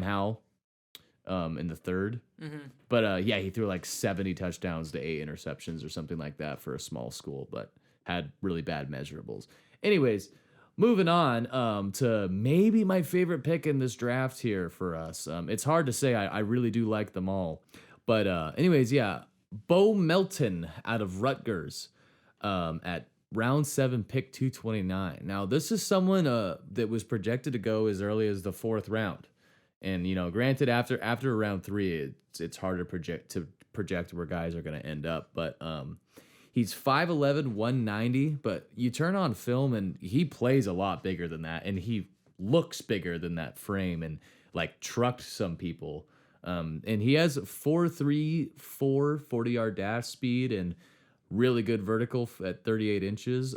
Howell in the 3rd. Mm-hmm. But he threw like 70 touchdowns to 8 interceptions or something like that for a small school, but had really bad measurables. Anyways, moving on to maybe my favorite pick in this draft here for us. It's hard to say. I really do like them all. But anyways, Beau Melton out of Rutgers at round 7, pick 229. Now, this is someone that was projected to go as early as the 4th round. And, granted, after round 3, it's hard to project where guys are going to end up. But he's 5'11", 190. But you turn on film, and he plays a lot bigger than that. And he looks bigger than that frame and, trucked some people. And he has 4.34 40-yard dash speed and really good vertical at 38 inches.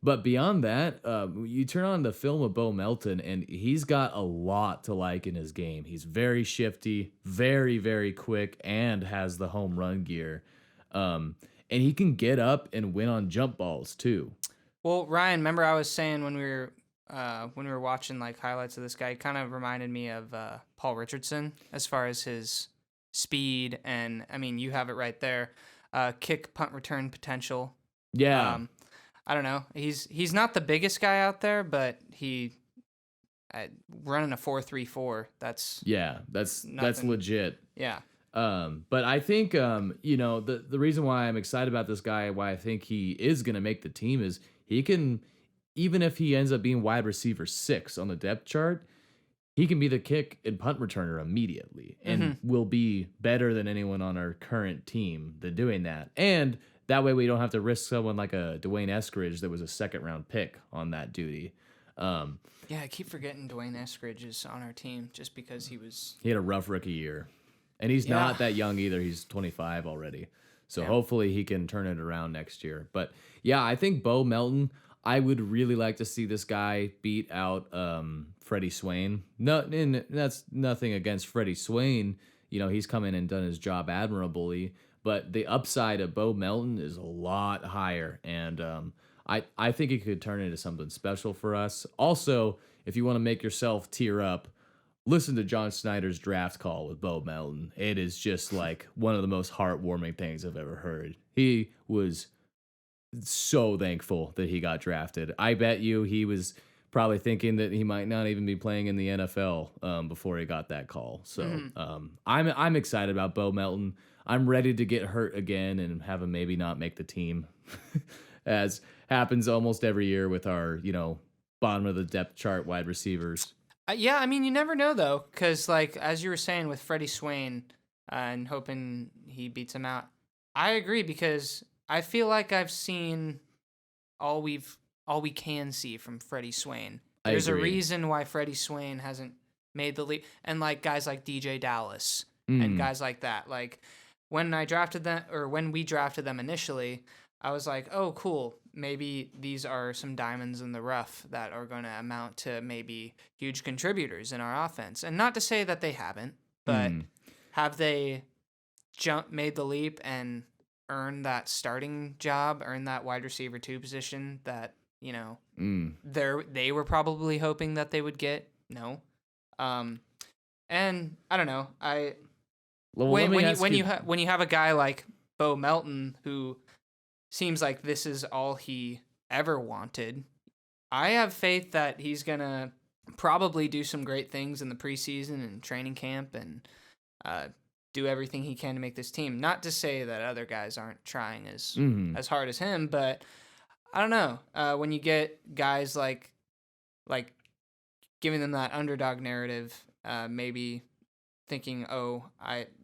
But beyond that, you turn on the film of Beau Melton, and he's got a lot to like in his game. He's very shifty, very, very quick, and has the home run gear. And he can get up and win on jump balls, too. Well, Ryan, remember I was saying when we were watching highlights of this guy, he kind of reminded me of Paul Richardson as far as his speed, and I mean, you have it right there. Kick, punt, return potential. Yeah. I don't know. He's not the biggest guy out there, but he running a 4.34. That's legit. Yeah. But I think the reason why I'm excited about this guy, why I think he is gonna make the team, is he can, even if he ends up being wide receiver 6 on the depth chart, he can be the kick and punt returner immediately, and will be better than anyone on our current team than doing that. And that way we don't have to risk someone like a Dwayne Eskridge that was a second-round pick on that duty. Yeah, I keep forgetting Dwayne Eskridge is on our team just because he had a rough rookie year. And he's not that young either. He's 25 already. So hopefully he can turn it around next year. But yeah, I think Beau Melton, I would really like to see this guy beat out Freddie Swain. No, and that's nothing against Freddie Swain. You know, he's come in and done his job admirably. But the upside of Beau Melton is a lot higher. And I think it could turn into something special for us. Also, if you want to make yourself tear up, listen to John Snyder's draft call with Beau Melton. It is just like one of the most heartwarming things I've ever heard. He was so thankful that he got drafted. I bet you he was probably thinking that he might not even be playing in the NFL before he got that call. So I'm excited about Beau Melton. I'm ready to get hurt again and have him maybe not make the team, as happens almost every year with our, bottom of the depth chart wide receivers. Yeah, I mean, you never know, though, because, like, as you were saying with Freddie Swain and hoping he beats him out, I agree, because I feel like I've seen all we can see from Freddie Swain. There's a reason why Freddie Swain hasn't made the league, and, like, guys like DJ Dallas and guys like that. Like, when we drafted them initially, I was like, oh, cool. Maybe these are some diamonds in the rough that are going to amount to maybe huge contributors in our offense. And not to say that they haven't, but have they made the leap and earned that starting job, earned that wide receiver 2 position that, they were probably hoping that they would get? No. And I don't know. When you have a guy like Beau Melton who seems like this is all he ever wanted, I have faith that he's going to probably do some great things in the preseason and training camp and do everything he can to make this team. Not to say that other guys aren't trying as hard as him, but I don't know. When you get guys like giving them that underdog narrative, maybe thinking,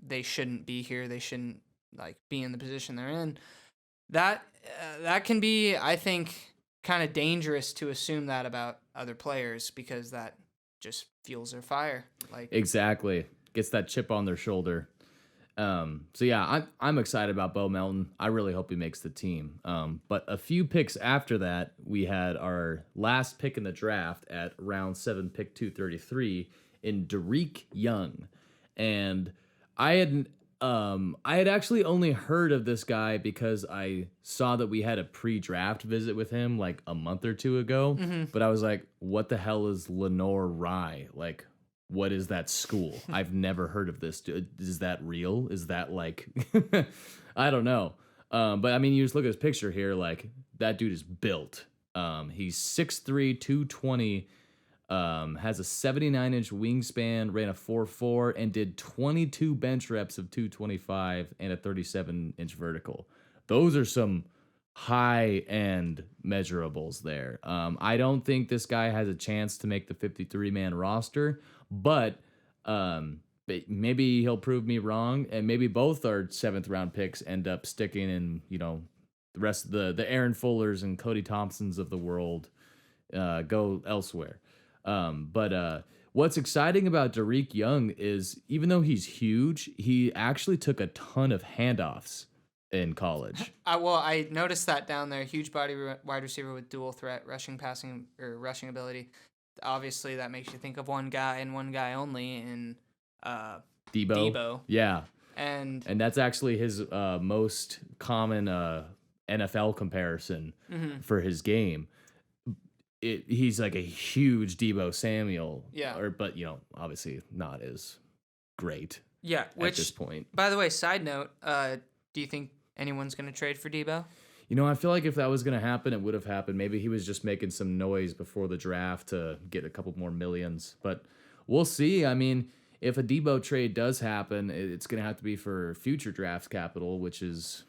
they shouldn't be here, they shouldn't be in the position they're in. That can be, I think, kind of dangerous to assume that about other players, because that just fuels their fire. Exactly, gets that chip on their shoulder. So yeah, I'm excited about Beau Melton. I really hope he makes the team. But a few picks after that, we had our last pick in the draft at round 7, pick 233, in Tariq Young, and I had actually only heard of this guy because I saw that we had a pre-draft visit with him like a month or two ago. But I was like, what the hell is Lenore Rye? Like, what is that school? I've never heard of this. Is that real? Is that like, I don't know. But I mean, you just look at his picture here, like that dude is built. He's 6'3", 220, has a 79-inch wingspan, ran a 4.4, and did 22 bench reps of 225 and a 37-inch vertical. Those are some high-end measurables there. I don't think this guy has a chance to make the 53-man roster, but maybe he'll prove me wrong, and maybe both our 7th-round picks end up sticking in, the rest of the Aaron Fullers and Cody Thompsons of the world go elsewhere. But what's exciting about Tariq Young is, even though he's huge, he actually took a ton of handoffs in college. I noticed that down there. Huge body wide receiver with dual threat rushing ability. Obviously, that makes you think of one guy and one guy only in Debo. Yeah, and that's actually his most common NFL comparison for his game. He's like a huge Debo Samuel. Yeah. But obviously not as great. Yeah. At this point. By the way, side note, do you think anyone's going to trade for Debo? I feel like if that was going to happen, it would have happened. Maybe he was just making some noise before the draft to get a couple more millions. But we'll see. I mean, if a Debo trade does happen, it's going to have to be for future draft capital, which is,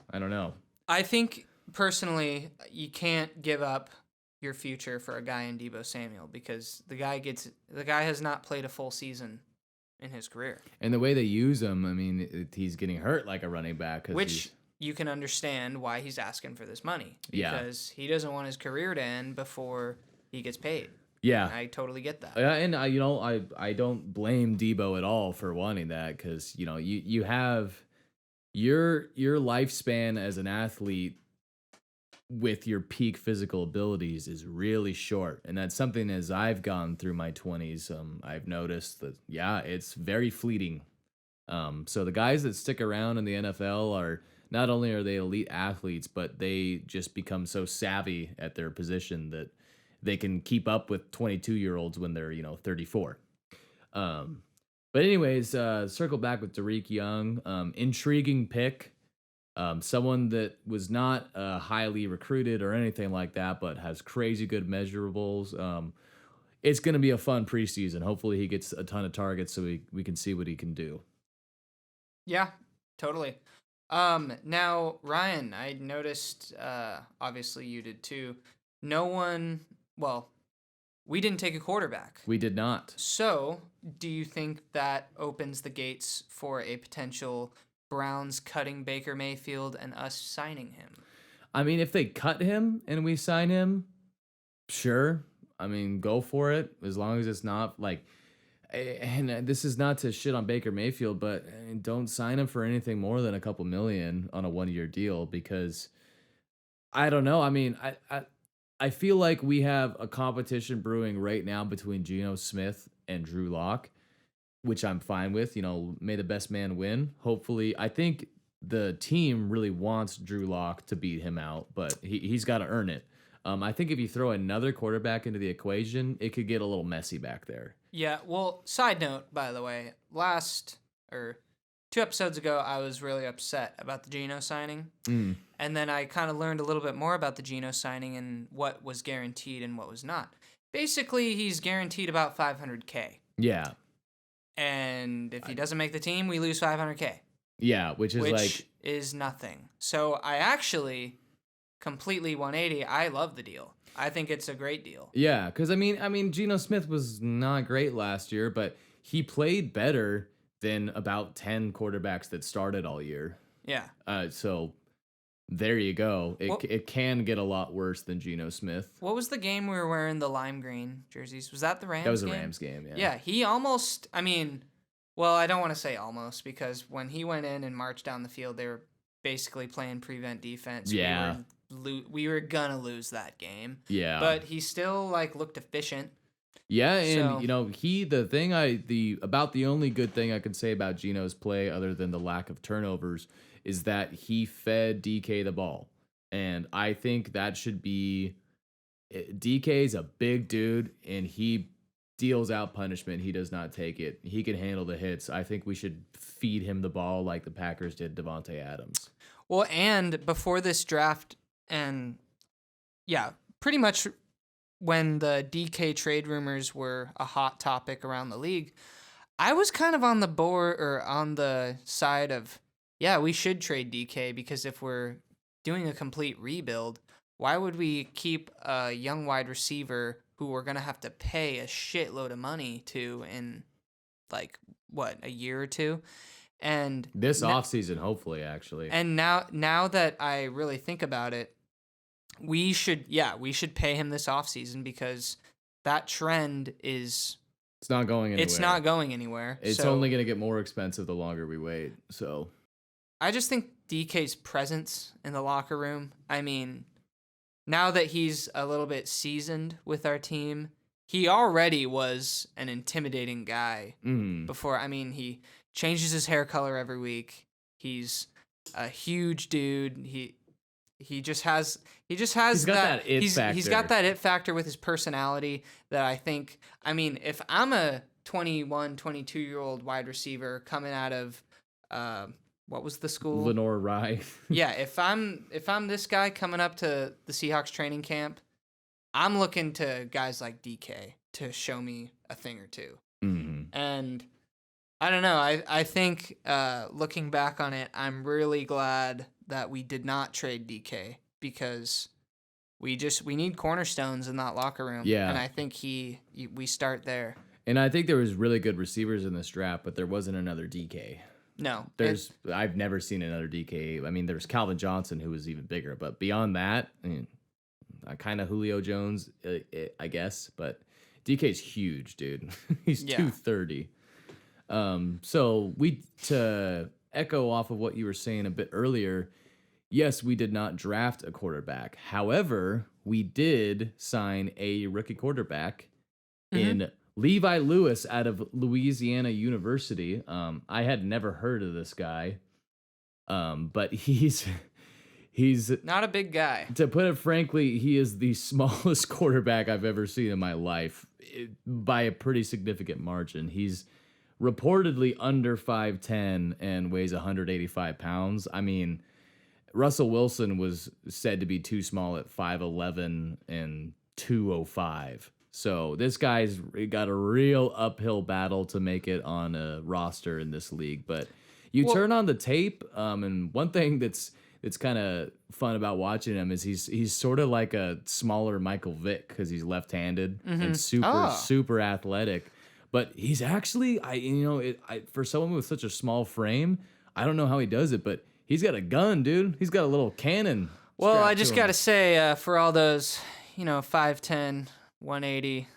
I don't know. I think, personally, you can't give up your future for a guy in Debo Samuel, because the guy has not played a full season in his career. And the way they use him, I mean, he's getting hurt like a running back. you can understand why he's asking for this money. Yeah. Because he doesn't want his career to end before he gets paid. Yeah. I totally get that. And I don't blame Debo at all for wanting that, because you have your lifespan as an athlete with your peak physical abilities is really short, and that's something as I've gone through my 20s, I've noticed that it's very fleeting. So the guys that stick around in the NFL are not only are they elite athletes, but they just become so savvy at their position that they can keep up with 22-year-olds when they're 34. But anyways, circle back with Tariq Young, intriguing pick. Someone that was not highly recruited or anything like that, but has crazy good measurables. It's going to be a fun preseason. Hopefully he gets a ton of targets so we can see what he can do. Yeah, totally. Now, Ryan, I noticed, obviously you did too, we didn't take a quarterback. We did not. So, do you think that opens the gates for a potential Browns cutting Baker Mayfield and us signing him? I mean, if they cut him and we sign him, sure. I mean, go for it, as long as it's not like, and this is not to shit on Baker Mayfield, but don't sign him for anything more than a couple million on a 1-year deal, because I don't know. I mean, I feel like we have a competition brewing right now between Geno Smith and Drew Lock, which I'm fine with. May the best man win. Hopefully, I think the team really wants Drew Lock to beat him out, but he's got to earn it. I think if you throw another quarterback into the equation, it could get a little messy back there. Yeah, well, side note, by the way, 2 episodes ago, I was really upset about the Geno signing. And then I kind of learned a little bit more about the Geno signing and what was guaranteed and what was not. Basically, he's guaranteed about $500K. Yeah. And if he doesn't make the team, we lose $500K. Yeah, which is nothing. So I actually completely 180. I love the deal. I think it's a great deal. Yeah, because I mean, Geno Smith was not great last year, but he played better than about 10 quarterbacks that started all year. Yeah. So there you go. It can get a lot worse than Geno Smith. What was the game we were wearing the lime green jerseys? Was that the Rams game? That was a Rams game, yeah. Yeah, he almost, I don't want to say almost, because when he went in and marched down the field, they were basically playing prevent defense. Yeah. We were gonna lose that game. Yeah. But he still looked efficient. Yeah, and the only good thing I can say about Geno's play, other than the lack of turnovers, is that he fed DK the ball. And I think that should be, DK's a big dude and he deals out punishment. He does not take it. He can handle the hits. I think we should feed him the ball like the Packers did Devontae Adams. Well, and before this draft, and yeah, pretty much when the DK trade rumors were a hot topic around the league, I was kind of on the side of, yeah, we should trade DK, because if we're doing a complete rebuild, why would we keep a young wide receiver who we're going to have to pay a shitload of money to in a year or two? And this offseason, hopefully, actually. And now that I really think about it, we should pay him this offseason, because that trend is... It's not going anywhere. It's not going anywhere. It's only going to get more expensive the longer we wait, so... I just think DK's presence in the locker room, now that he's a little bit seasoned with our team, he already was an intimidating guy before. He changes his hair color every week. He's a huge dude. He just has that it factor. He's got that it factor with his personality that I think, if I'm a 21, 22-year-old wide receiver coming out of what was the school? Lenore Rye. Yeah, if I'm this guy coming up to the Seahawks training camp, I'm looking to guys like DK to show me a thing or two. Mm-hmm. And I don't know. I think looking back on it, I'm really glad that we did not trade DK, because we need cornerstones in that locker room. Yeah. And I think we start there. And I think there was really good receivers in this draft, but there wasn't another DK. No. I've never seen another DK. I mean, there's Calvin Johnson, who was even bigger, but beyond that, I mean, kind of Julio Jones, I guess, but DK's huge, dude. He's 230. So to echo off of what you were saying a bit earlier, yes, we did not draft a quarterback. However, we did sign a rookie quarterback in Levi Lewis out of Louisiana University. I had never heard of this guy, but he's not a big guy. To put it frankly, he is the smallest quarterback I've ever seen in my life by a pretty significant margin. He's reportedly under 5'10" and weighs 185 pounds. I mean, Russell Wilson was said to be too small at 5'11" and 205. So this guy's got a real uphill battle to make it on a roster in this league. But you turn on the tape, and one thing that's kind of fun about watching him is he's sort of like a smaller Michael Vick because he's left-handed and super athletic. But he's actually, for someone with such a small frame, I don't know how he does it, but he's got a gun, dude. He's got a little cannon. Well, I just got to say, for all those, 5'10", 180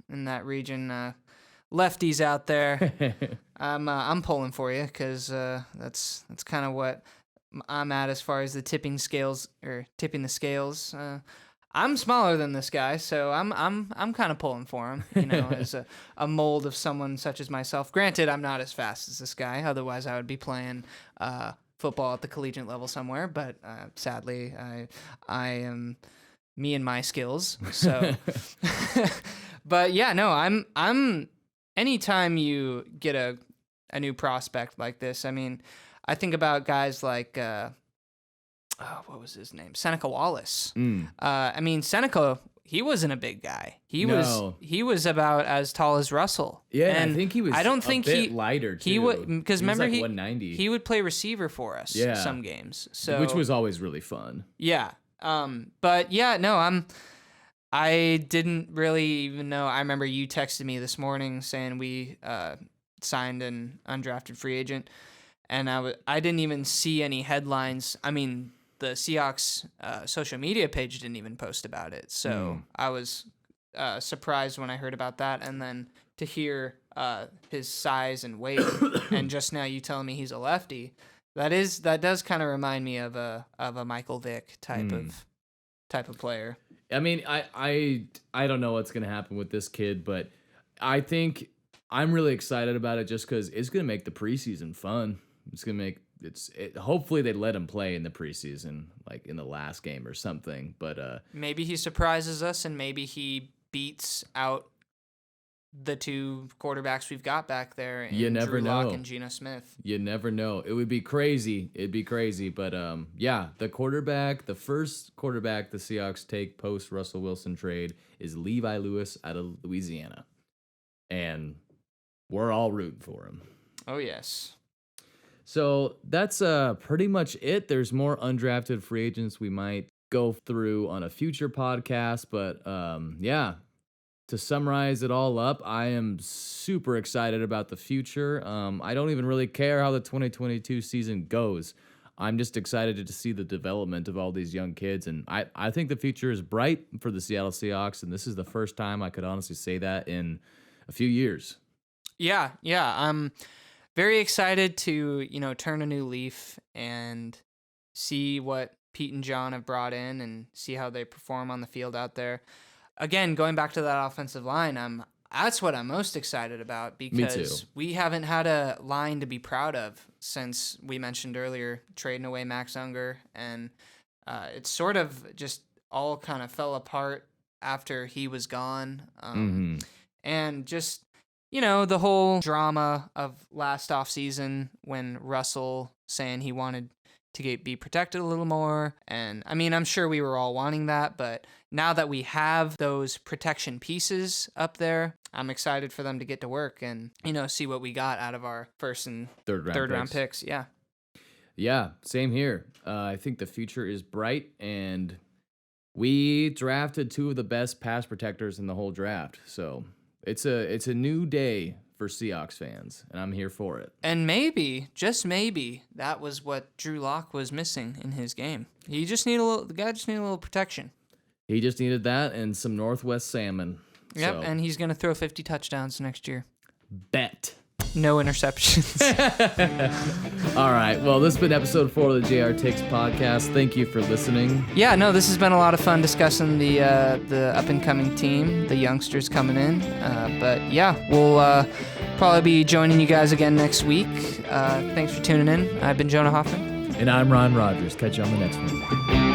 in that region, lefties out there, I'm pulling for you because that's kind of what I'm at as far as the tipping the scales. I'm smaller than this guy, so I'm kind of pulling for him, as a mold of someone such as myself. Granted, I'm not as fast as this guy. Otherwise, I would be playing football at the collegiate level somewhere. But sadly, I am me and my skills. So, but yeah, no, I'm. Anytime you get a new prospect like this, I mean, I think about guys like. What was his name? Seneca Wallace. I mean, Seneca, he wasn't a big guy. He was about as tall as Russell. Yeah, and I think he was. I don't think he lighter too. He would because remember like 190. He would play receiver for us. Some games. So which was always really fun. Yeah. But yeah, no, I didn't really even know. I remember you texted me this morning saying we signed an undrafted free agent, and I didn't even see any headlines. I mean, the Seahawks social media page didn't even post about it. So I was surprised when I heard about that. And then to hear his size and weight, and just now you telling me he's a lefty, that does kind of remind me of a Michael Vick type of player. I mean, I don't know what's going to happen with this kid, but I think I'm really excited about it just because it's going to make the preseason fun. It's going to make hopefully they let him play in the preseason, like in the last game or something. But maybe he surprises us, and maybe he beats out the two quarterbacks we've got back there. You never know. Drew Lock and Geno Smith. You never know. It would be crazy. It'd be crazy. But the first quarterback the Seahawks take post Russell Wilson trade is Levi Lewis out of Louisiana, and we're all rooting for him. Oh yes. So that's pretty much it. There's more undrafted free agents we might go through on a future podcast. But to summarize it all up, I am super excited about the future. I don't even really care how the 2022 season goes. I'm just excited to see the development of all these young kids. And I think the future is bright for the Seattle Seahawks. And this is the first time I could honestly say that in a few years. Yeah. I'm very excited to, turn a new leaf and see what Pete and John have brought in and see how they perform on the field out there. Again, going back to that offensive line, that's what I'm most excited about because we haven't had a line to be proud of since we mentioned earlier trading away Max Unger, and it sort of just all kind of fell apart after he was gone. And just the whole drama of last offseason when Russell saying he wanted to be protected a little more. And I mean, I'm sure we were all wanting that, but now that we have those protection pieces up there, I'm excited for them to get to work and, see what we got out of our first and third round picks. Yeah. Yeah, same here. I think the future is bright, and we drafted two of the best pass protectors in the whole draft. So it's a new day for Seahawks fans, and I'm here for it. And maybe, just maybe, that was what Drew Lock was missing in his game. The guy just needed a little protection. He just needed that and some Northwest salmon. Yep, So, and he's going to throw 50 touchdowns next year. bet. No interceptions. All right. Well, this has been episode 4 of the JR Takes podcast. Thank you for listening. Yeah, no, this has been a lot of fun discussing the up-and-coming team, the youngsters coming in. But yeah, we'll probably be joining you guys again next week. Thanks for tuning in. I've been Jonah Hoffman. And I'm Ron Rogers. Catch you on the next one.